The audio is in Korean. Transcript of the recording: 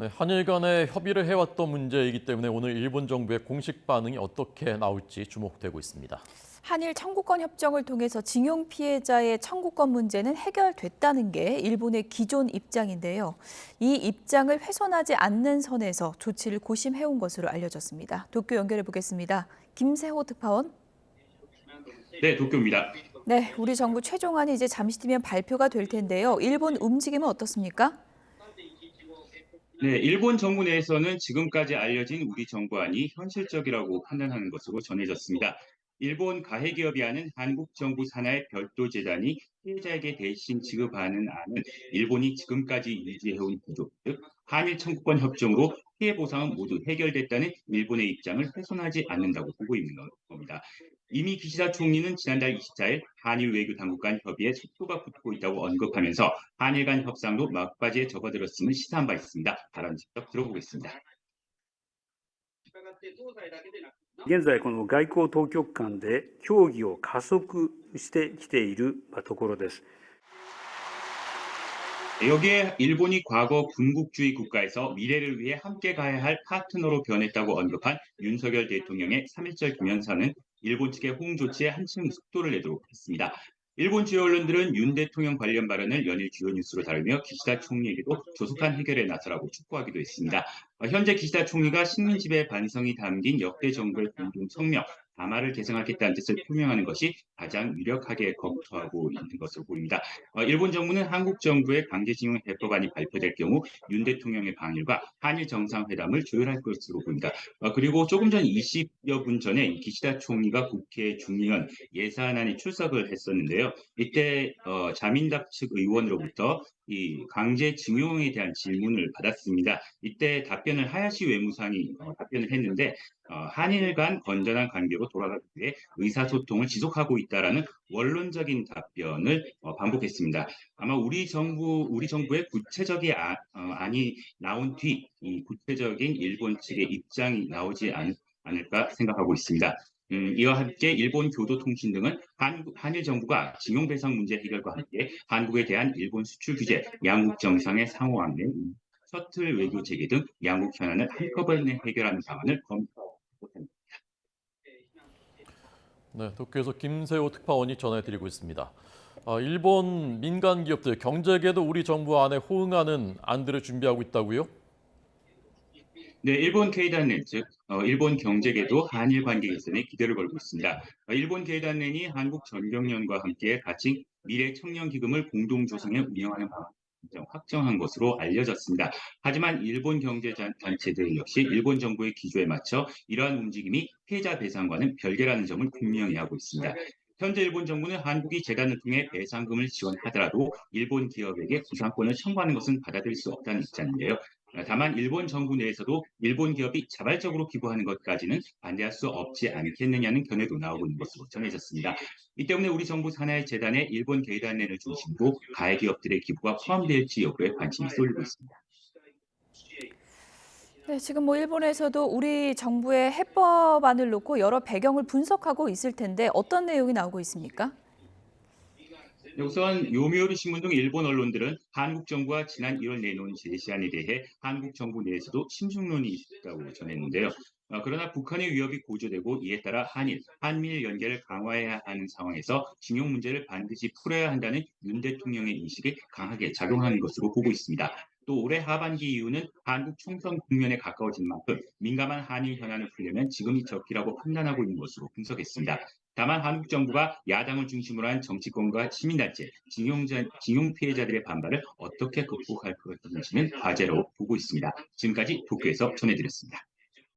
네, 한일 간에 협의를 해왔던 문제이기 때문에 오늘 일본 정부의 공식 반응이 어떻게 나올지 주목되고 있습니다. 한일 청구권 협정을 통해서 징용 피해자의 청구권 문제는 해결됐다는 게 일본의 기존 입장인데요. 이 입장을 훼손하지 않는 선에서 조치를 고심해온 것으로 알려졌습니다. 도쿄 연결해 보겠습니다. 김세호 특파원. 네, 도쿄입니다. 네, 우리 정부 최종안이 이제 잠시 뒤면 발표가 될 텐데요. 일본 움직임은 어떻습니까? 네, 일본 정부 내에서는 지금까지 알려진 우리 정부안이 현실적이라고 판단하는 것으로 전해졌습니다. 일본 가해기업이 하는 한국 정부 산하의 별도 재단이 피해자에게 대신 지급하는 안은 일본이 지금까지 유지해온 구조, 즉 한일 청구권 협정으로 피해 보상은 모두 해결됐다는 일본의 입장을 훼손하지 않는다고 보고 있는 겁니다. 이미 기시다 총리는 지난달 24일 한일 외교 당국 간 협의에 속도가 붙고 있다고 언급하면서 한일 간 협상도 막바지에 접어들었음을 시사한 바 있습니다. 발언 직접 들어보겠습니다. 現在、この外交当局間で協議を加速してきているところです。 여기에 일본이 과거 군국주의 국가에서 미래를 위해 함께 가야 할 파트너로 변했다고 언급한 윤석열 대통령의 3.1절 기념사는 일본 측의 호응 조치에 한층 속도를 내도록 했습니다. 일본 주요 언론들은 윤 대통령 관련 발언을 연일 주요 뉴스로 다루며 기시다 총리에게도 조속한 해결에 나서라고 촉구하기도 했습니다. 현재 기시다 총리가 식민지배 반성이 담긴 역대 정부의 공동 성명, 담화를 개정하겠다는 뜻을 표명하는 것이 가장 유력하게 검토하고 있는 것으로 보입니다. 일본 정부는 한국 정부의 강제징용 해법안이 발표될 경우 윤 대통령의 방일과 한일 정상회담을 조율할 것으로 보입니다. 그리고 조금 전 20여 분 전에 기시다 총리가 국회 중의원 예산안에 출석을 했었는데요. 이때 자민당 측 의원으로부터 이 강제징용에 대한 질문을 받았습니다. 이때 답변을 하야시 외무상이 답변을 했는데 한일 간 건전한 관계로 돌아가기 위해 의사소통을 지속하고 있다라는 원론적인 답변을 반복했습니다. 아마 우리 정부의 구체적인 안이 나온 뒤 이 구체적인 일본 측의 입장이 나오지 않을까 생각하고 있습니다. 이와 함께 일본 교도통신 등은 한일 정부가 징용배상 문제 해결과 함께 한국에 대한 일본 수출 규제, 양국 정상의 상호 안내, 셔틀 외교 재개 등 양국 현안을 한꺼번에 해결하는 방안을 검토하고 있습니다. 네, 도쿄에서 김세호 특파원이 전해드리고 있습니다. 일본 민간 기업들, 경제계도 우리 정부 안에 호응하는 안들을 준비하고 있다고요? 네, 일본 K단렌, 즉 일본 경제계도 한일 관계 개선에 기대를 걸고 있습니다. 일본 K단렌이 한국 전경련과 함께 같이 미래 청년 기금을 공동 조성해 운영하는 방안 확정한 것으로 알려졌습니다. 하지만 일본 경제단체들 역시 일본 정부의 기조에 맞춰 이러한 움직임이 피해자 배상과는 별개라는 점을 분명히 하고 있습니다. 현재 일본 정부는 한국이 재단을 통해 배상금을 지원하더라도 일본 기업에게 구상권을 청구하는 것은 받아들일 수 없다는 입장인데요. 다만 일본 정부 내에서도 일본 기업이 자발적으로 기부하는 것까지는 반대할 수 없지 않겠느냐는 견해도 나오고 있는 것으로 전해졌습니다. 이 때문에 우리 정부 산하의 재단에 일본 계단례를 중심으로 가해 기업들의 기부가 포함될지 여부에 관심이 쏠리고 있습니다. 네, 지금 일본에서도 우리 정부의 해법안을 놓고 여러 배경을 분석하고 있을 텐데 어떤 내용이 나오고 있습니까? 우선 요미우리 신문 등 일본 언론들은 한국 정부가 지난 1월 내놓은 제시안에 대해 한국 정부 내에서도 심중론이 있다고 전했는데요. 그러나 북한의 위협이 고조되고 이에 따라 한미일 연계를 강화해야 하는 상황에서 징용 문제를 반드시 풀어야 한다는 윤 대통령의 인식이 강하게 작용하는 것으로 보고 있습니다. 또 올해 하반기 이후는 한국 총선 국면에 가까워진 만큼 민감한 한일 현안을 풀려면 지금이 적기라고 판단하고 있는 것으로 분석했습니다. 다만 한국 정부가 야당을 중심으로 한 정치권과 시민단체, 징용 피해자들의 반발을 어떻게 극복할 것인지는 과제로 보고 있습니다. 지금까지 도쿄에서 전해드렸습니다.